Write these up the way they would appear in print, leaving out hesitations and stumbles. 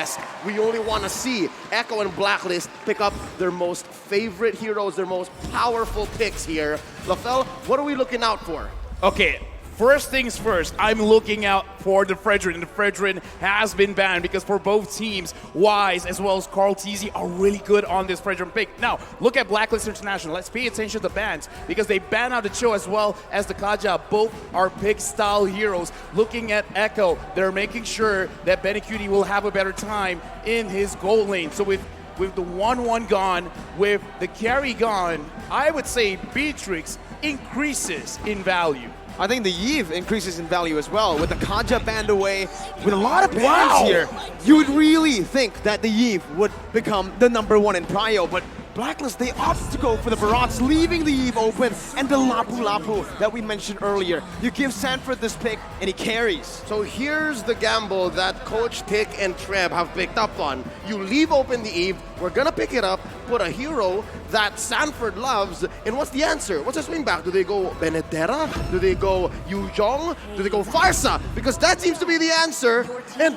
best. We only want to see Echo and Blacklist pick up their most favorite heroes, their most powerful picks here. LaFell, what are we looking out for? Okay, first things first, I'm looking out for the Fredrin. The Fredrin has been banned because for both teams, Wise as well as Carl TZ are really good on this Fredrin pick. Now, look at Blacklist International. Let's pay attention to the bans because they ban out the Cho as well as the Kaja. Both are pick style heroes. Looking at Echo, they're making sure that BLCK will have a better time in his gold lane. So with the 1-1 gone, with the carry gone, I would say Beatrix increases in value. I think the Eve increases in value as well. With the Kaja banned away, with a lot of bans here, you would really think that the Eve would become the #1 in prio, but Blacklist, they opt to go for the Barats, leaving the Eve open, and the Lapu Lapu that we mentioned earlier. You give Sanford this pick, and he carries. So here's the gamble that Coach Tick and Treb have picked up on. You leave open the Eve, we're gonna pick it up, put a hero that Sanford loves, and what's the answer? What's the swing back? Do they go Benedetta? Do they go Yuzhong? Do they go Farsa? Because that seems to be the answer. And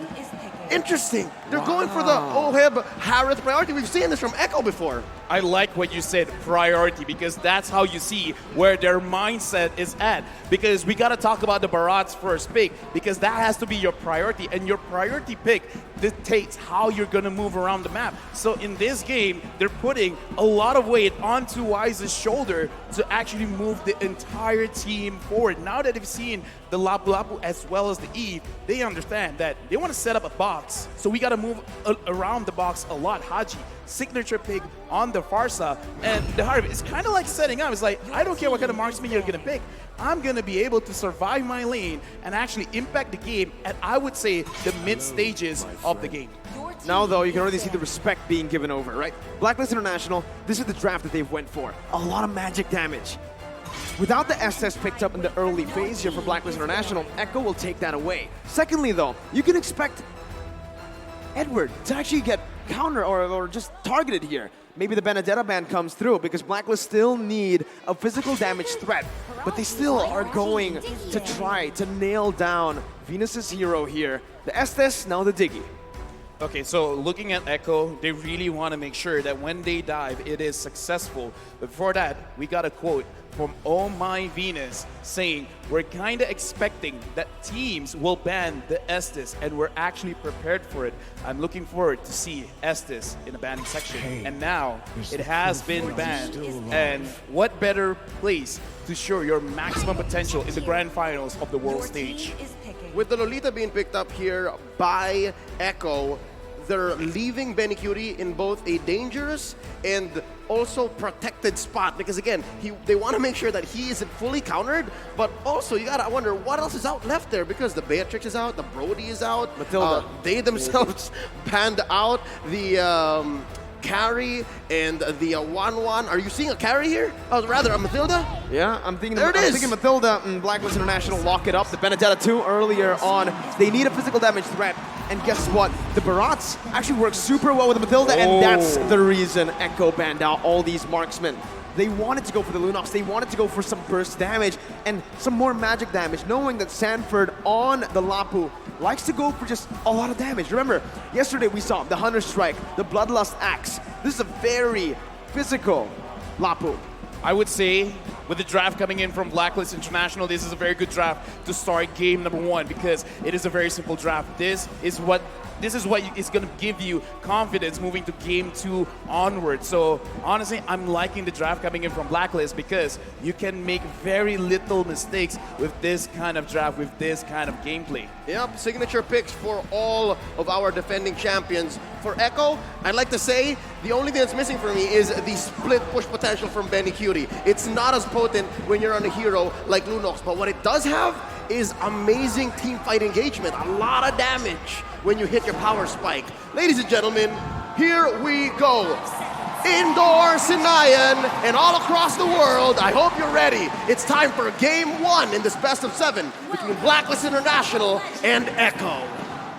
interesting, they're going for the Oheb Harith priority. We've seen this from Echo before. I like what you said, priority, because that's how you see where their mindset is at. Because we got to talk about the Barat's first pick, because that has to be your priority, and your priority pick dictates how you're going to move around the map. So in this game, they're putting a lot of weight onto Wise's shoulder to actually move the entire team forward. Now that they've seen the Lapu Lapu as well as the Eve, they understand that they want to set up a box. So we got to move around the box a lot. Haji, signature pick on the Farsa, and the Harvey, it's kind of like setting up. It's like, I don't care what kind of marksman you're going to pick. I'm going to be able to survive my lane and actually impact the game at, I would say, the mid stages of the game. Now, though, you can already see the respect being given over, right? Blacklist International, this is the draft that they've went for. A lot of magic damage. Without the SS picked up in the early phase here for Blacklist International, Echo will take that away. Secondly, though, you can expect Edward to actually get counter or just targeted here. Maybe the Benedetta ban comes through because Blacklist still need a physical damage threat, but they still are going to try to nail down Venus's hero here. The Estes, now the Diggy. Okay, so looking at Echo, they really want to make sure that when they dive, it is successful. But before that, we got a quote from Oh My Venus saying, we're kind of expecting that teams will ban the Estes, and we're actually prepared for it. I'm looking forward to see Estes in the banning section. And now, it has been banned. And what better place to show your maximum potential in the grand finals of the world stage? With the Lolita being picked up here by Echo, they're leaving BLCK in both a dangerous and also protected spot, because again, they want to make sure that he isn't fully countered, but also you gotta wonder what else is out left there, because the Beatrix is out, the Brody is out, Matilda. They themselves panned out the carry and the 1-1. Are you seeing a carry here? Oh, rather a Matilda? Yeah, I'm thinking Matilda and Blacklist International lock it up. The Benedetta 2 earlier on. They need a physical damage threat. And guess what? The Barats actually work super well with the Matilda, and that's the reason Echo banned out all these marksmen. They wanted to go for the Lunox, they wanted to go for some burst damage and some more magic damage, knowing that Sanford on the Lapu likes to go for just a lot of damage. Remember, yesterday we saw the Hunter Strike, the Bloodlust Axe. This is a very physical Lapu. I would say, with the draft coming in from Blacklist International, this is a very good draft to start game #1 because it is a very simple draft. This is what is going to give you confidence moving to game 2 onward. So honestly, I'm liking the draft coming in from Blacklist because you can make very little mistakes with this kind of draft, with this kind of gameplay. Yep, signature picks for all of our defending champions. For Echo, I'd like to say the only thing that's missing for me is the split push potential from BLCK. It's not as potent when you're on a hero like Lunox, but what it does have is amazing team fight engagement, a lot of damage when you hit your power spike. Ladies and gentlemen, here we go. Indoor Sinayan and all across the world, I hope you're ready. It's time for game 1 in this best of 7 between Blacklist International and Echo.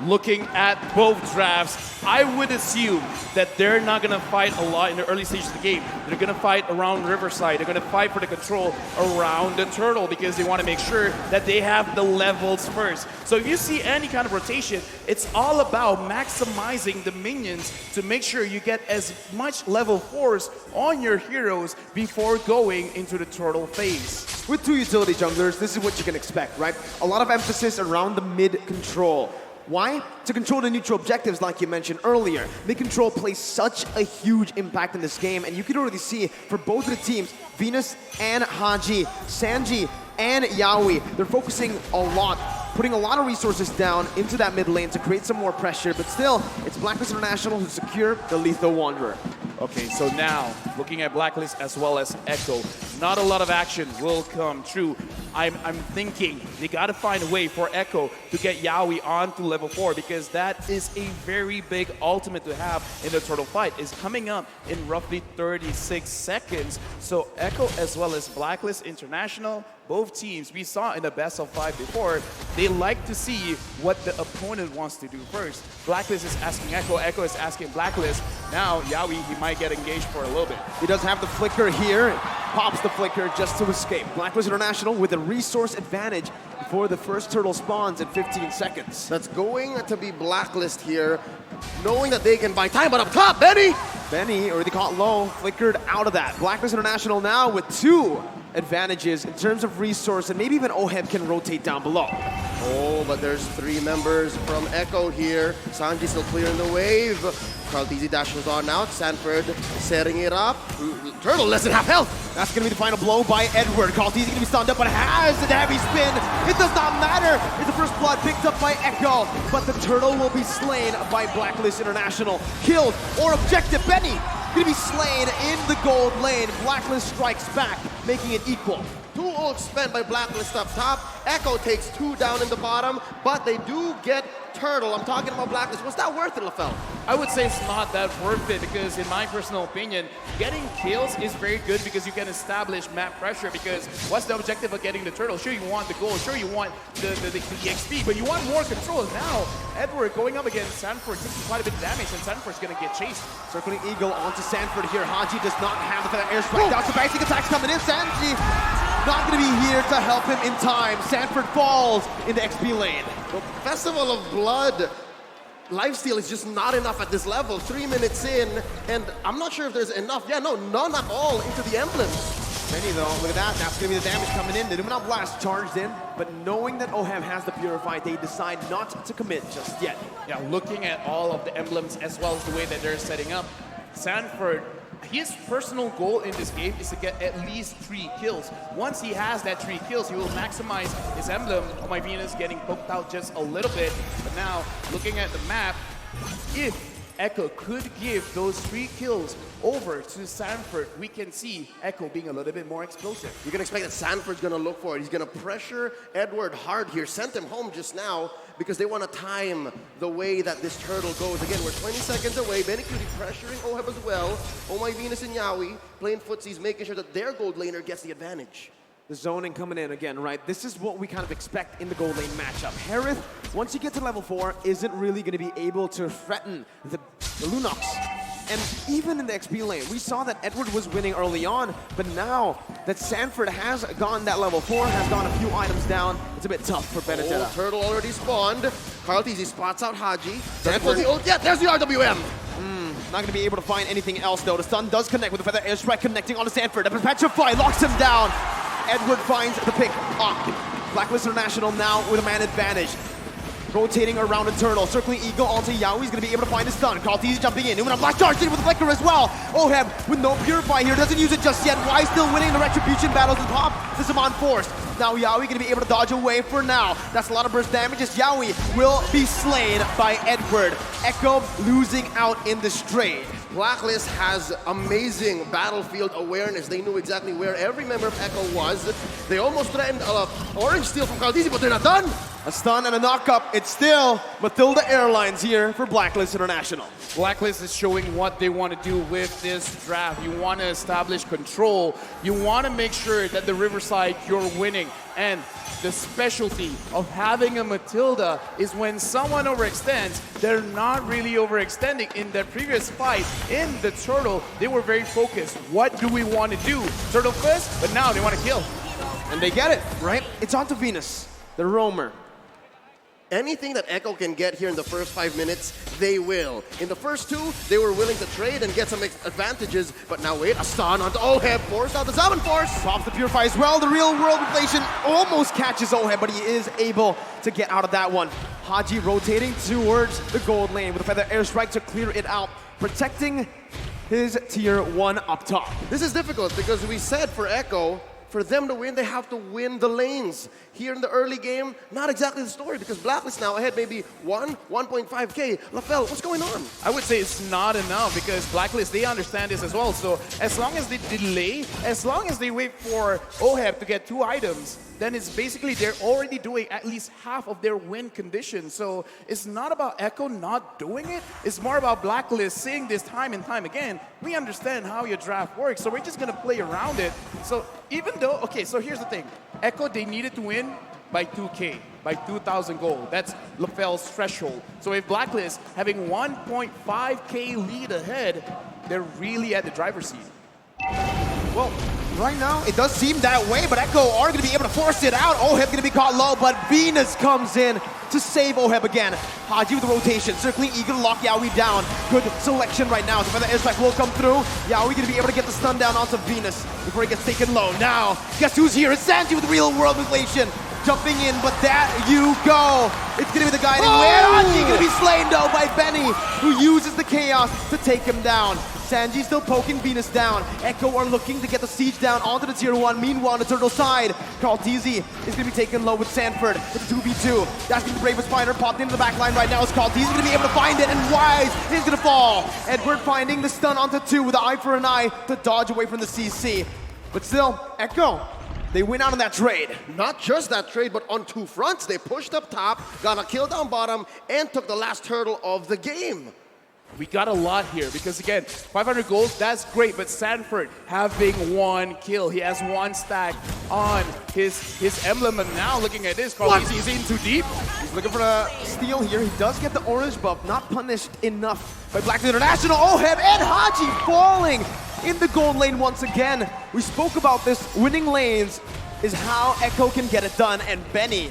looking at both drafts, I would assume that they're not going to fight a lot in the early stages of the game. They're going to fight around Riverside. They're going to fight for the control around the turtle because they want to make sure that they have the levels first. So if you see any kind of rotation, it's all about maximizing the minions to make sure you get as much level 4s on your heroes before going into the turtle phase. With two utility junglers, this is what you can expect, right? A lot of emphasis around the mid control. Why? To control the neutral objectives like you mentioned earlier. Mid control plays such a huge impact in this game, and you can already see for both of the teams, Venus and Haji, Sanji and Yaoi, they're focusing a lot, putting a lot of resources down into that mid lane to create some more pressure, but still, it's Blacklist International who secure the Lethal Wanderer. Okay, so now, looking at Blacklist as well as Echo, not a lot of action will come true. I'm thinking they gotta find a way for Echo to get Yaoi onto level 4 because that is a very big ultimate to have in the turtle fight. It's coming up in roughly 36 seconds. So Echo as well as Blacklist International, both teams, we saw in the best of 5 before, they like to see what the opponent wants to do first. Blacklist is asking Echo, Echo is asking Blacklist. Now Yaoi, he might get engaged for a little bit. He does have the flicker here, pops the flicker just to escape. Blacklist International with a resource advantage before the first turtle spawns in 15 seconds. That's going to be Blacklist here, knowing that they can buy time, but up top, Benny! Benny, already caught low, flickered out of that. Blacklist International now with 2 advantages in terms of resource, and maybe even Oheb can rotate down below. Oh, but there's 3 members from Echo here. Sanji still clearing the wave. Carlteasy dashes on out. Sanford setting it up. Turtle less than half health. That's going to be the final blow by Edward. Carlteasy going to be stunned up, but has the heavy spin. It does not matter. It's the first blood picked up by Echo, but the turtle will be slain by Blacklist International. Killed or objective. Benny going to be slain in the gold lane. Blacklist strikes back, making it equal. 2 ults spent by Blacklist up top. Echo takes 2 down in the bottom, but they do get Turtle. I'm talking about Blacklist. Was that worth it, LaFell? I would say it's not that worth it because in my personal opinion, getting kills is very good because you can establish map pressure because what's the objective of getting the turtle? Sure, you want the gold, sure you want the XP, but you want more control. Now, Edward going up against Sanford taking quite a bit of damage and Sanford's gonna get chased. Circling Eagle onto Sanford here. Haji does not have the feather airstrike. Down to basic attacks coming in. Sanji not gonna be here to help him in time. Sanford falls in the XP lane. The Festival of Blood lifesteal is just not enough at this level. 3 minutes in, and I'm not sure if there's enough. Yeah, no, none at all into the emblems. Benny though, look at that. That's gonna be the damage coming in. The Numinal Blast charged in, but knowing that Oheb has the Purify, they decide not to commit just yet. Yeah, looking at all of the emblems as well as the way that they're setting up, Sanford, his personal goal in this game is to get at least 3 kills. Once he has that 3 kills, he will maximize his emblem. Oh, my Venus getting poked out just a little bit. But now, looking at the map, if Echo could give those 3 kills over to Sanford, we can see Echo being a little bit more explosive. You can expect that Sanford's gonna look for it. He's gonna pressure Edward hard here. Sent him home just now because they want to time the way that this turtle goes. Again, we're 20 seconds away. Benny Cutie pressuring Oheb as well. Oh my Venus and Yaoi playing footsies, making sure that their gold laner gets the advantage. The zoning coming in again, right? This is what we kind of expect in the gold lane matchup. Harith, once you get to level 4, isn't really going to be able to threaten the Lunox. And even in the XP lane, we saw that Edward was winning early on, but now that Sanford has gone that level 4, has gone a few items down, it's a bit tough for Benedetta. Oh, turtle already spawned. Carlteasy spots out Haji. Sanford, yeah, there's the RWM. Not going to be able to find anything else though. The stun does connect with the feather airstrike connecting onto Sanford. The Petrify locks him down. Edward finds the pick up. Blacklist International now with a man advantage. Rotating around the turtle, circling Eagle onto Yaoi. He's going to be able to find his stun. Carlteasy jumping in. Numinal Blast charged in with the flicker as well. Oheb with no Purify here. Doesn't use it just yet. Why still winning the Retribution battles at the top? This is on force. Now Yaoi going to be able to dodge away for now. That's a lot of burst damage as Yaoi will be slain by Edward. Echo losing out in the straight. Blacklist has amazing battlefield awareness. They knew exactly where every member of Echo was. They almost threatened orange steal from Carlteasy, but they're not done. A stun and a knock-up. It's still Matilda Airlines here for Blacklist International. Blacklist is showing what they want to do with this draft. You want to establish control. You want to make sure that the Riverside, you're winning. And the specialty of having a Matilda is when someone overextends, they're not really overextending. In the previous fight, in the Turtle, they were very focused. What do we want to do? Turtle first, but now they want to kill. And they get it, right? It's on to Venus, the roamer. Anything that Echo can get here in the first 5 minutes, they will. In the first 2, they were willing to trade and get some advantages, but now wait, a stun onto Oheb, forced out the 7 force. Pops the Purify as well. The real world inflation almost catches Oheb, but he is able to get out of that one. Haji rotating towards the gold lane with a feather airstrike to clear it out, protecting his tier 1 up top. This is difficult because we said for Echo, for them to win, they have to win the lanes. Here in the early game, not exactly the story because Blacklist now ahead maybe 1.5K. LaFell, what's going on? I would say it's not enough because Blacklist, they understand this as well. So as long as they delay, as long as they wait for Oheb to get 2 items, then it's basically they're already doing at least half of their win condition. So it's not about Echo not doing it. It's more about Blacklist seeing this time and time again. We understand how your draft works, so we're just going to play around it. So even though, okay, so here's the thing. Echo, they needed to win by 2K, by 2,000 gold. That's LaFell's threshold. So if Blacklist having 1.5K lead ahead, they're really at the driver's seat. Well, right now, it does seem that way, but Echo are going to be able to force it out. Oheb going to be caught low, but Venus comes in to save Oheb again. Haji with the rotation, circling eager to lock Yaoi down. Good selection right now. The feather airstrike will come through. Yaoi going to be able to get the stun down onto Venus before he gets taken low. Now, guess who's here? It's Sanji with real world inflation. Jumping in, but that you go. It's going to be the guiding way. Haji going to be slain though by Benny, who uses the chaos to take him down. Sanji still poking Venus down. Echo are looking to get the siege down onto the tier 1. Meanwhile, on the turtle side, Carl TZ is going to be taken low with Sanford. It's a 2v2. That's going to be the bravest fighter popped into the back line right now. As Carl TZ is going to be able to find it, and Wise is going to fall. Edward finding the stun onto 2 with an eye for an eye to dodge away from the CC. But still, Echo, they win out on that trade. Not just that trade, but on 2 fronts. They pushed up top, got a kill down bottom, and took the last turtle of the game. We got a lot here because, again, 500 gold, that's great, but Sanford having 1 kill. He has 1 stack on his emblem, and now looking at this, Carl he's in too deep. He's looking for a steal here. He does get the orange buff, not punished enough by Black International. Oheb and Haji falling in the gold lane once again. We spoke about this. Winning lanes is how Echo can get it done, and Benny,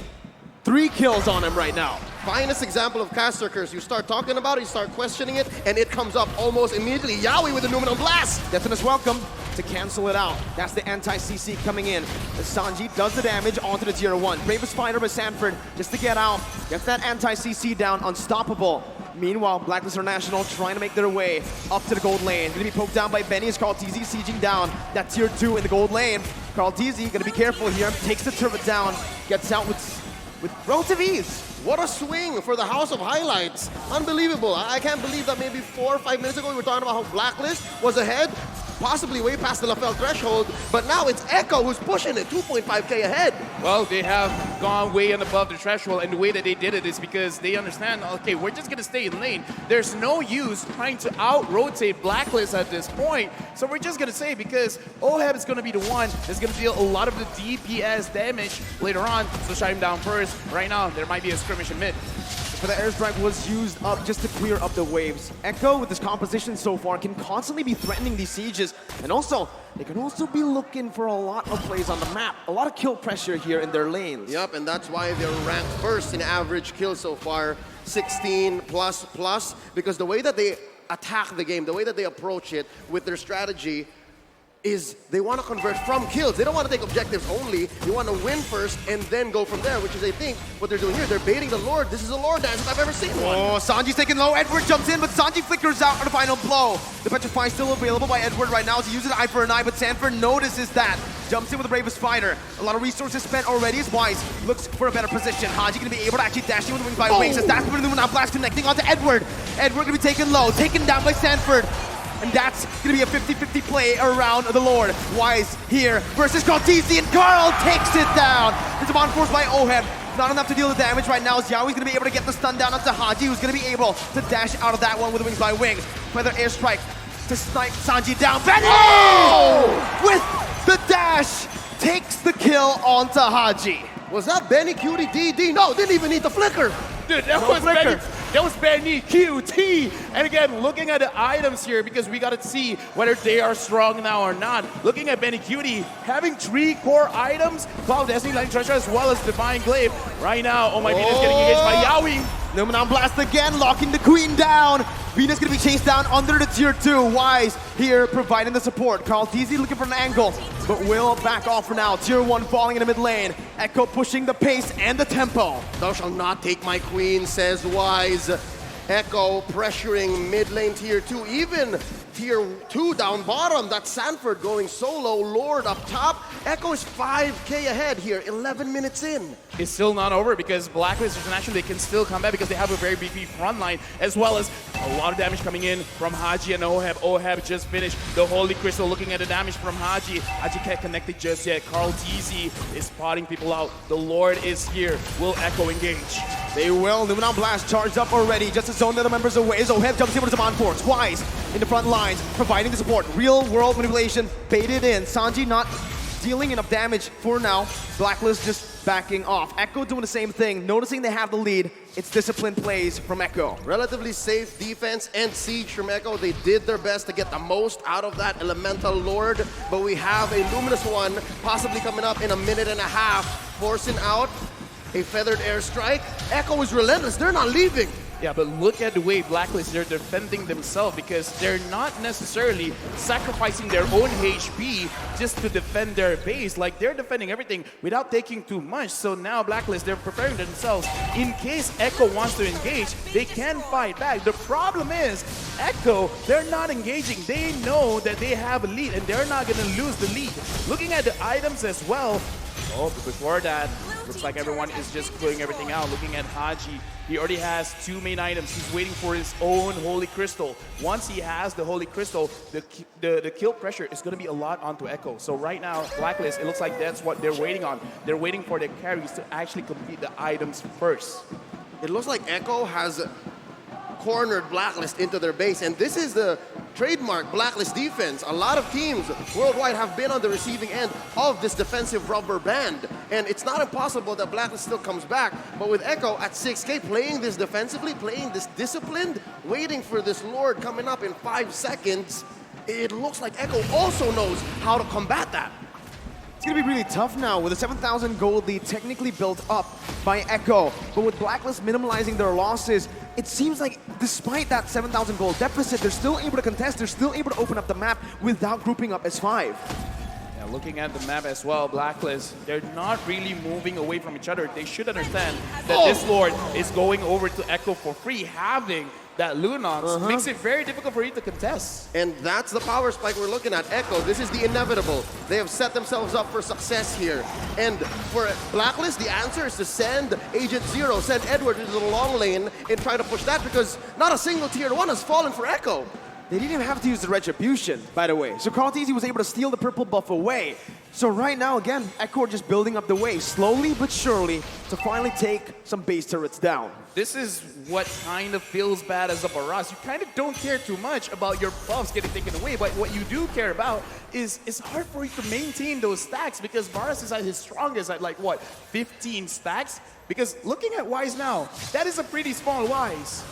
3 kills on him right now. Finest example of caster curse. You start talking about it, you start questioning it, and it comes up almost immediately. Yaoi with the Numenal Blast. Deathness welcome to cancel it out. That's the anti-CC coming in. As Sanji does the damage onto the tier 1. Bravest fighter by Sanford just to get out. Gets that anti-CC down, unstoppable. Meanwhile, Blacklist International trying to make their way up to the gold lane. Gonna be poked down by Benny as Carl TZ sieging down that tier 2 in the gold lane. Carl TZ gonna be careful here. Takes the turret down. Gets out with relative ease. What a swing for the House of Highlights. Unbelievable. I can't believe that maybe 4 or 5 minutes ago we were talking about how Blacklist was ahead, possibly way past the LaFell threshold, but now it's Echo who's pushing it, 2.5K ahead. Well, they have gone way and above the threshold, and the way that they did it is because they understand, okay, we're just going to stay in lane. There's no use trying to out-rotate Blacklist at this point, so we're just going to say because Oheb is going to be the one that's going to deal a lot of the DPS damage later on, so shut him down first. Right now, there might be a skirmish in mid. For the airstrike was used up just to clear up the waves. Echo, with this composition so far, can constantly be threatening these sieges. And also, they can also be looking for a lot of plays on the map. A lot of kill pressure here in their lanes. Yep, and that's why they're ranked first in average kills so far, 16 plus, because the way that they attack the game, the way that they approach it with their strategy is they want to convert from kills. They don't want to take objectives only. They want to win first and then go from there, which is, I think, what they're doing here. They're baiting the Lord. This is a Lord dance if I've ever seen one. Oh, Sanji's taken low. Edward jumps in, but Sanji flickers out on the final blow. The Petrify still available by Edward right now as he uses eye for an eye, but Sanford notices that. Jumps in with the bravest fighter. A lot of resources spent already as Wise looks for a better position. Haji going to be able to actually dash in with the wings by wings as that's the Luminous Blast connecting onto Edward. Edward going to be taken low, taken down by Sanford. And that's going to be a 50-50 play around the Lord. Wise here versus Carl TZ, and Carl takes it down. It's a bond force by Oheb. Not enough to deal the damage right now. Xiaoi's gonna be able to get the stun down onto Haji, who's gonna be able to dash out of that one with Wings by Wing. Feather airstrike to snipe Sanji down. Benny! With the dash, takes the kill onto Haji. Was that Benny Cutie DD? No, didn't even need the flicker. Dude, that was Benny QT. And again, looking at the items here, because we gotta see whether they are strong now or not. Looking at Benny Cutie, having 3 core items, Cloud Destiny, Lightning Treasure, as well as Divine Glaive. Right now, oh my Venus getting engaged by Yaoi. Numenon Blast again, locking the Queen down. Venus gonna be chased down under the tier 2. Wise here providing the support. Carl DZ looking for an angle, but will back off for now. Tier 1 falling in the mid lane. Echo pushing the pace and the tempo. Thou shalt not take my queen, says Wise. Echo pressuring mid lane tier 2, even tier 2 down bottom. That's Sanford going solo, Lord up top. Echo is 5k ahead here, 11 minutes in. It's still not over because Blacklist International, they can still come back because they have a very beefy front line, as well as a lot of damage coming in from Haji and Oheb. Oheb just finished the Holy Crystal. Looking at the damage from Haji. Haji can't connect it just yet. Carl TZ is spotting people out. The Lord is here. Will Echo engage? They will. Numenon Blast charged up already. Just to zone the other members away. Oheb jumps in with some on-force. Wise in the front lines, providing the support. Real world manipulation, baited in. Sanji not dealing enough damage for now. Blacklist just backing off. Echo doing the same thing, noticing they have the lead. It's disciplined plays from Echo. Relatively safe defense and siege from Echo. They did their best to get the most out of that Elemental Lord, but we have a Luminous one possibly coming up in a minute and a half, forcing out a feathered airstrike. Echo is relentless. They're not leaving. Yeah, but look at the way Blacklist, they're defending themselves because they're not necessarily sacrificing their own HP just to defend their base. Like, they're defending everything without taking too much. So now Blacklist, they're preparing themselves. In case Echo wants to engage, they can fight back. The problem is, Echo, they're not engaging. They know that they have a lead and they're not going to lose the lead. Looking at the items as well, oh, but before that, looks like everyone is just putting everything out. Looking at Haji, he already has 2 main items. He's waiting for his own Holy Crystal. Once he has the Holy Crystal, the kill pressure is going to be a lot onto Echo. So right now, Blacklist, it looks like that's what they're waiting on. They're waiting for their carries to actually complete the items first. It looks like Echo has cornered Blacklist into their base, and this is the trademark Blacklist defense. A lot of teams worldwide have been on the receiving end of this defensive rubber band, and it's not impossible that Blacklist still comes back, but with Echo at 6k playing this defensively, playing this disciplined, waiting for this Lord coming up in 5 seconds, it looks like Echo also knows how to combat that. It's gonna be really tough now with a 7,000 gold lead technically built up by Echo. But with Blacklist minimalizing their losses, it seems like despite that 7,000 gold deficit, they're still able to contest, they're still able to open up the map without grouping up as 5. Yeah, looking at the map as well, Blacklist, they're not really moving away from each other. They should understand that this Lord is going over to Echo for free. Having that Lunons makes it very difficult for you to contest. And that's the power spike we're looking at. Echo, this is the inevitable. They have set themselves up for success here. And for Blacklist, the answer is to send Agent Zero, send Edward into the long lane and try to push that because not a single tier 1 has fallen for Echo. They didn't even have to use the Retribution, by the way. So Carl TZ was able to steal the purple buff away. So right now, again, Echo are just building up the way, slowly but surely, to finally take some base turrets down. This is what kind of feels bad as a Baras. You kind of don't care too much about your buffs getting taken away, but what you do care about is it's hard for you to maintain those stacks because Baras is at his strongest at like, what, 15 stacks? Because looking at Wise now, that is a pretty small Wise.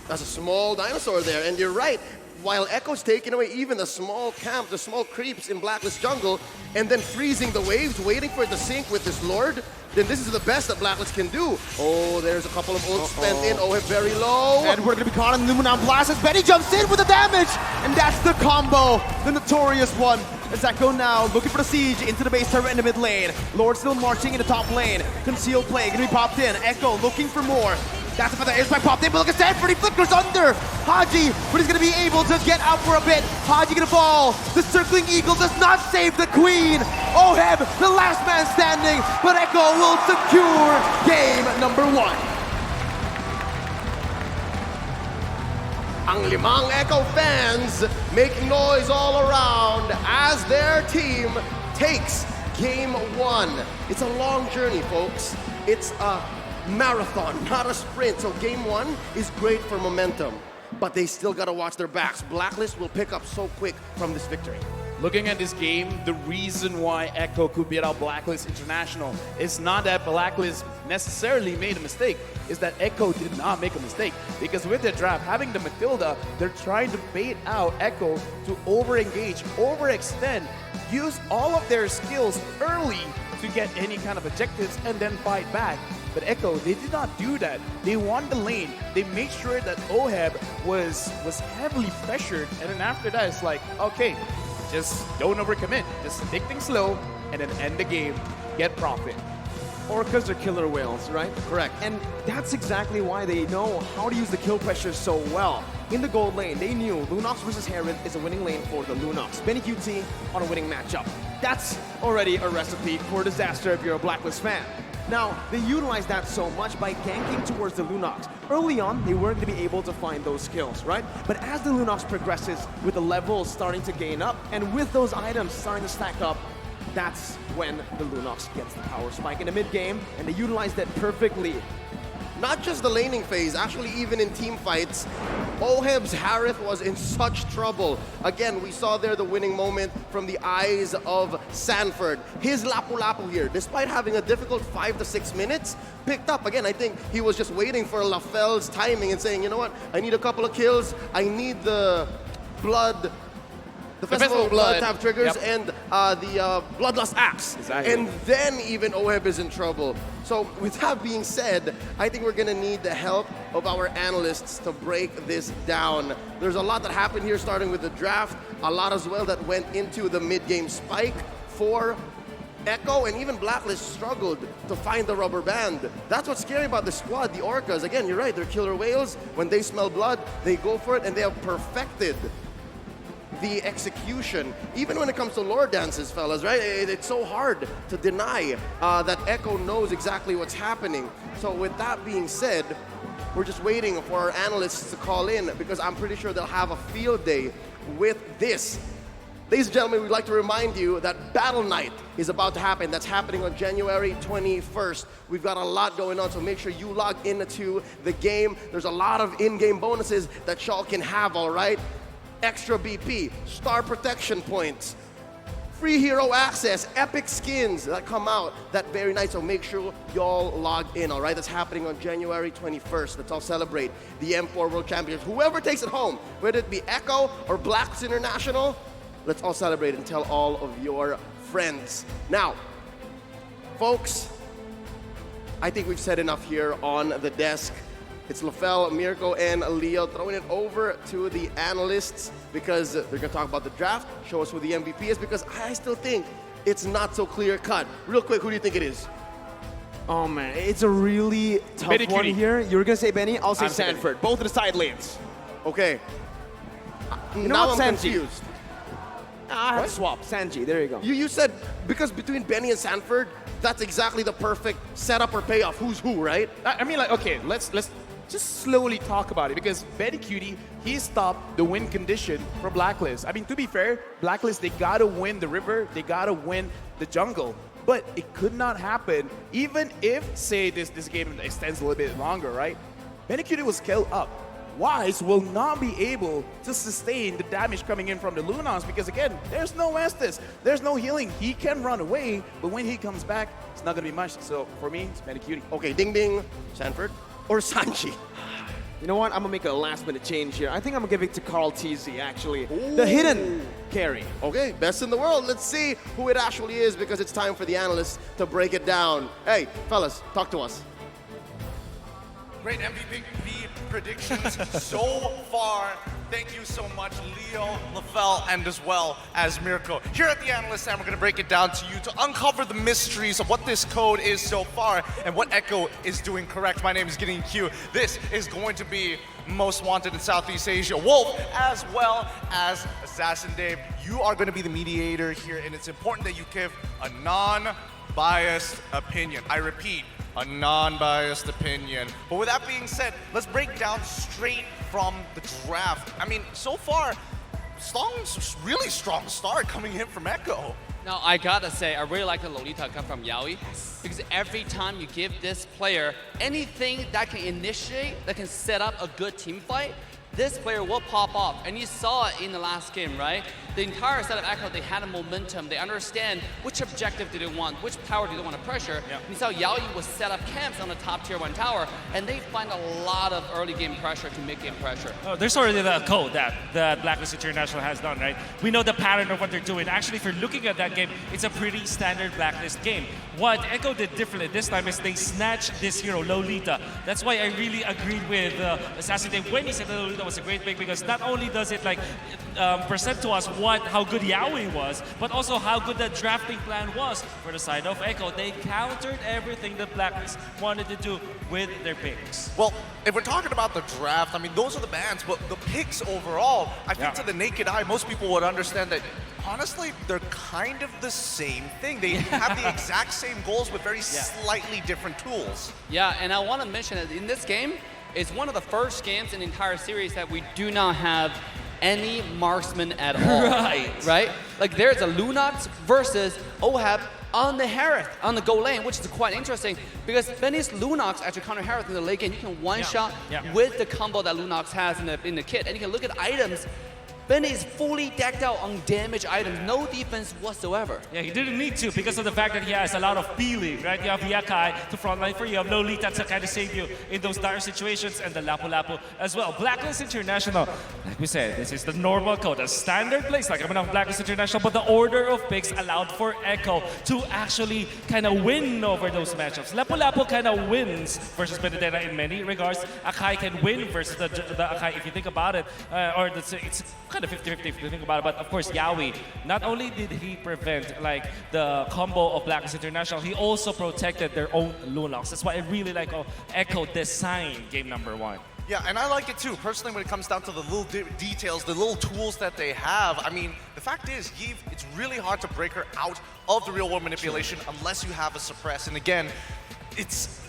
That's a small dinosaur there, and you're right. While Echo's taking away even the small camp, the small creeps in Blacklist jungle, and then freezing the waves, waiting for it to sync with this Lord, then this is the best that Blacklist can do. Oh, there's a couple of ults spent in. Oh, very low. And we're gonna be caught on the Numenon Blast as Benny jumps in with the damage! And that's the combo, the notorious one. As Echo now looking for the siege into the base turret in the mid lane. Lord still marching in the top lane. Concealed play gonna be popped in. Echo looking for more. That's a feather airstrike popped in, but look at Sanford, he flickers under Haji, but he's gonna be able to get out for a bit. Haji gonna fall. The circling eagle does not save the queen. Oheb, the last man standing, but Echo will secure game number 1. Ang limang Echo fans make noise all around as their team takes game 1. It's a long journey, folks. It's a marathon, not a sprint. So game one is great for momentum, but they still got to watch their backs. Blacklist will pick up so quick from this victory. Looking at this game, the reason why Echo could beat out Blacklist International is not that Blacklist necessarily made a mistake, is that Echo did not make a mistake. Because with their draft, having the Matilda, they're trying to bait out Echo to over-engage, overextend, use all of their skills early to get any kind of objectives and then fight back. But Echo, they did not do that. They won the lane. They made sure that Oheb was heavily pressured, and then after that, it's like, okay, just don't overcommit. Just take things slow and then end the game, get profit. Orcas are killer whales, right? Correct. And that's exactly why they know how to use the kill pressure so well. In the gold lane, they knew Lunox versus Herod is a winning lane for the Lunox. Benny QT on a winning matchup. That's already a recipe for disaster if you're a Blacklist fan. Now, they utilized that so much by ganking towards the Lunox. Early on, they weren't going to be able to find those kills, right? But as the Lunox progresses, with the levels starting to gain up, and with those items starting to stack up, that's when the Lunox gets the power spike in the mid-game, and they utilize that perfectly. Not just the laning phase, actually even in team fights, Oheb's Harith was in such trouble. Again, we saw there the winning moment from the eyes of Sanford. His Lapu-Lapu here, despite having a difficult 5 to 6 minutes, picked up. Again, I think he was just waiting for LaFell's timing and saying, you know what, I need a couple of kills, I need the blood, the Festival of Blood to have triggers, and the Bloodlust Axe. Exactly. And then even Oheb is in trouble. So with that being said, I think we're going to need the help of our analysts to break this down. There's a lot that happened here, starting with the draft, a lot as well that went into the mid-game spike for Echo, and even Blacklist struggled to find the rubber band. That's what's scary about the squad, the Orcas. Again, you're right, they're killer whales. When they smell blood, they go for it, and they have perfected the execution. Even when it comes to lore dances, fellas, right? It's so hard to deny that Echo knows exactly what's happening. So with that being said, we're just waiting for our analysts to call in, because I'm pretty sure they'll have a field day with this. Ladies and gentlemen, we'd like to remind you that Battle Night is about to happen. That's happening on January 21st. We've got a lot going on, so make sure you log into the game. There's a lot of in-game bonuses that y'all can have, all right? Extra BP, star protection points, free hero access, epic skins that come out that very night. So make sure y'all log in, all right? That's happening on January 21st. Let's all celebrate the M4 World Championships. Whoever takes it home, whether it be Echo or Blacks International, let's all celebrate and tell all of your friends. Now, folks, I think we've said enough here on the desk. It's LaFell, Mirko, and Leo throwing it over to the analysts, because they're going to talk about the draft, show us who the MVP is, because I still think it's not so clear cut. Real quick, who do you think it is? Oh man, it's a really tough Benny one Cutie. here. You were going to say Benny? I'll say I'm saying Sanford. Both of the side lanes. Okay. know Now what, I'm Sanji? confused. I have to swap. Sanji, there you go. You said, because between Benny and Sanford, that's exactly the perfect setup or payoff. Who's who, right? I mean, like, okay, let's just slowly talk about it, because Betty Cutie, he stopped the win condition for Blacklist. I mean, to be fair, Blacklist, they gotta win the river, they gotta win the jungle, but it could not happen even if, say, this game extends a little bit longer, right? Betty Cutie was scaled up. Wise will not be able to sustain the damage coming in from the Lunas, because again, there's no Estes, there's no healing. He can run away, but when he comes back, it's not gonna be much. So for me, it's Betty Cutie. Okay, Ding Ding, Sanford, or Sanji? You know what? I'm going to make a last-minute change here. I think I'm going to give it to Carl TZ, actually. The hidden carry. Okay, best in the world. Let's see who it actually is, because it's time for the analysts to break it down. Hey, fellas, talk to us. Great MVP predictions so far. Thank you so much, Leo, LaFell, and as well as Mirko. Here at the Analyst Stand, we're going to break it down to you to uncover the mysteries of what this code is so far and what Echo is doing correct. My name is Getting Q. This is going to be Most Wanted in Southeast Asia, Wolf, as well as Assassin Dave. You are going to be the mediator here, and it's important that you give a non-biased opinion. I repeat, a non-biased opinion. But with that being said, let's break down straight from the draft. I mean, so far, really strong start coming in from Echo. Now, I gotta say, I really like the Lolita cut from Yaoi because every time you give this player anything that can initiate, that can set up a good team fight, this player will pop off. And you saw it in the last game, right? The entire set of Echo, they had a momentum. They understand which objective do they want, which tower do they want to pressure. Yeah. And you saw Yaoi was set up camps on the top tier 1 tower, and they find a lot of early game pressure to mid game pressure. Oh, there's already the code that Blacklist International has done, right? We know the pattern of what they're doing. Actually, if you're looking at that game, it's a pretty standard Blacklist game. What Echo did differently this time is they snatched this hero, Lolita. That's why I really agreed with Assassin Dave when he said that Lolita was a great pick, because not only does it like present to us how good Yaoi was, but also how good the drafting plan was for the side of Echo. They countered everything that Blacklist wanted to do with their picks. Well, if we're talking about the draft, I mean, those are the bans, but the picks overall, I think to the naked eye, most people would understand that, honestly, they're kind of the same thing. They have the exact same goals with very slightly different tools. Yeah, and I want to mention that in this game, it's one of the first games in the entire series that we do not have any marksman at all. Right? Like there's a Lunox versus Ohab on the Harith, on the goal lane, which is quite interesting because Benny's Lunox actually counter Harith in the late game. You can one-shot with the combo that Lunox has in the kit, and you can look at items. Benny is fully decked out on damage items, no defense whatsoever. Yeah, he didn't need to because of the fact that he has a lot of feeling, right? You have Yakai to frontline for you, have Lolita to kind of save you in those dire situations, and the Lapu Lapu as well. Blacklist International, like we said, this is the normal code, a standard place like coming off Blacklist International, but the order of picks allowed for Echo to actually kind of win over those matchups. Lapu Lapu kind of wins versus Benedetta in many regards. Akai can win versus the Akai if you think about it, or it's kind of 50-50 if you think about it, but of course Yaoi, not only did he prevent like the combo of Blacklist International, he also protected their own Lunox. That's why I really like how Echo designed game number 1. Yeah, and I like it too. Personally, when it comes down to the little details, the little tools that they have, I mean, the fact is, Yves, it's really hard to break her out of the real-world manipulation unless you have a suppress. And again,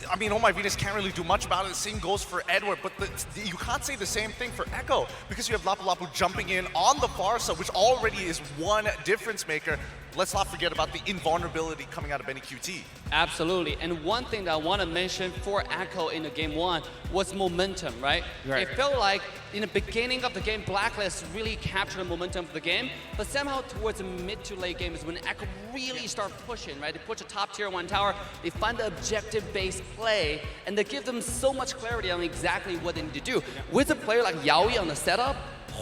I mean, Oh My Venus can't really do much about it. The same goes for Edward, but you can't say the same thing for Echo because you have Lapu Lapu jumping in on the far side, which already is one difference maker. Let's not forget about the invulnerability coming out of Benny QT. Absolutely, and one thing that I want to mention for Echo in the game 1 was momentum, right? It felt like in the beginning of the game, Blacklist really captured the momentum of the game, but somehow towards the mid to late game is when Echo really start pushing, right? They push a top tier 1 tower, they find the objective-based play, and they give them so much clarity on exactly what they need to do. With a player like Yaoi on the setup,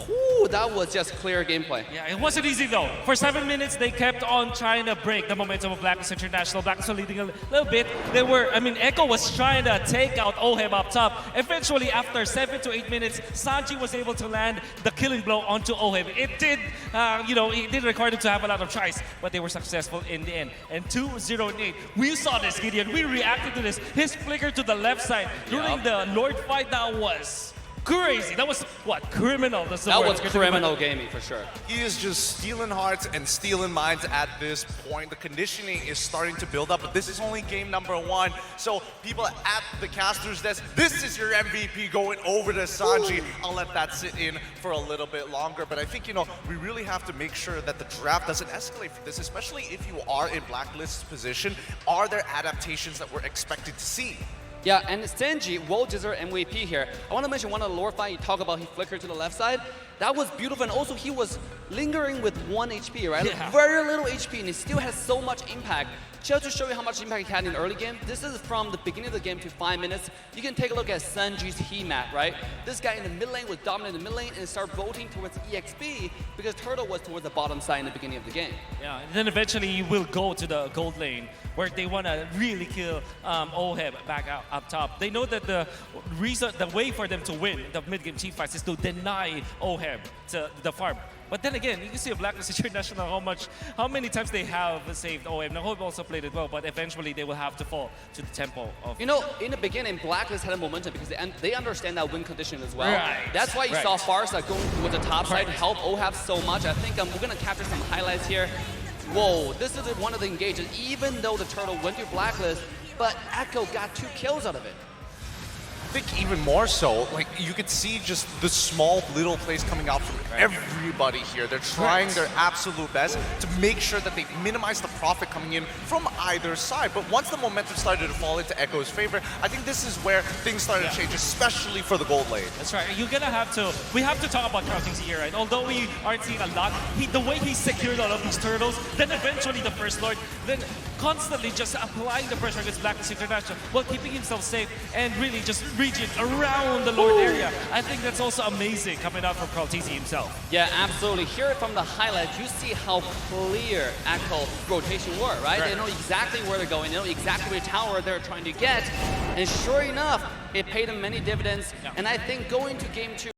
whew, that was just clear gameplay. Yeah, it wasn't easy though. For 7 minutes, they kept on trying to break the momentum of Blacklist International. Blacklist were leading a little bit. Echo was trying to take out Oheb up top. Eventually, after 7 to 8 minutes, Sanji was able to land the killing blow onto Oheb. It did, it did require them to have a lot of tries, but they were successful in the end. And 2-0-8, we saw this, Gideon. We reacted to this. His flicker to the left side during the Lord fight, that was crazy. That was, what, criminal? That's the that word. was criminal gaming for sure. He is just stealing hearts and stealing minds at this point. The conditioning is starting to build up, but this is only game number 1. So people at the caster's desk, this is your MVP going over to Sanji. I'll let that sit in for a little bit longer, but I think, we really have to make sure that the draft doesn't escalate for this, especially if you are in Blacklist's position. Are there adaptations that we're expected to see? Yeah, and Sanji, world deserved MVP here. I want to mention one of the lore fight you talk about, he flickered to the left side. That was beautiful, and also he was lingering with 1 HP, right? Yeah. Very little HP, and he still has so much impact. Just to show you how much impact he had in the early game, this is from the beginning of the game to 5 minutes. You can take a look at Sanji's heat map, right? This guy in the mid lane was dominating the mid lane and started voting towards EXP because Turtle was towards the bottom side in the beginning of the game. Yeah, and then eventually you will go to the gold lane where they want to really kill Oheb back out up top. They know that the way for them to win the mid-game team fights is to deny Oheb to the farm. But then again, you can see a Blacklist International how many times they have saved Oheb. Now Oheb also played it well, but eventually they will have to fall to the tempo of. In the beginning, Blacklist had a momentum because they understand that win condition as well. Right. That's why you saw Farsa going towards the top side to help Ohab so much. I think we're gonna capture some highlights here. Whoa, this is one of the engages, even though the Turtle went through Blacklist, but Echo got 2 kills out of it. think even more so, like you could see just the small little plays coming out from everybody here. They're trying their absolute best to make sure that they minimize the profit coming in from either side. But once the momentum started to fall into Echo's favor, I think this is where things started to change, especially for the gold lane. That's right. You're gonna have to. We have to talk about Krautings here, right? Although we aren't seeing a lot, the way he secured all of these turtles, then eventually the First Lord, then constantly just applying the pressure against Blacklist International while keeping himself safe and really just reaching around the Lord area. I think that's also amazing coming out from Krautings himself. Yeah, absolutely. Here from the highlights, you see how clear Echo rotation were, right? They know exactly where they're going. They know exactly which tower they're trying to get. And sure enough, it paid them many dividends. And I think going to game 2,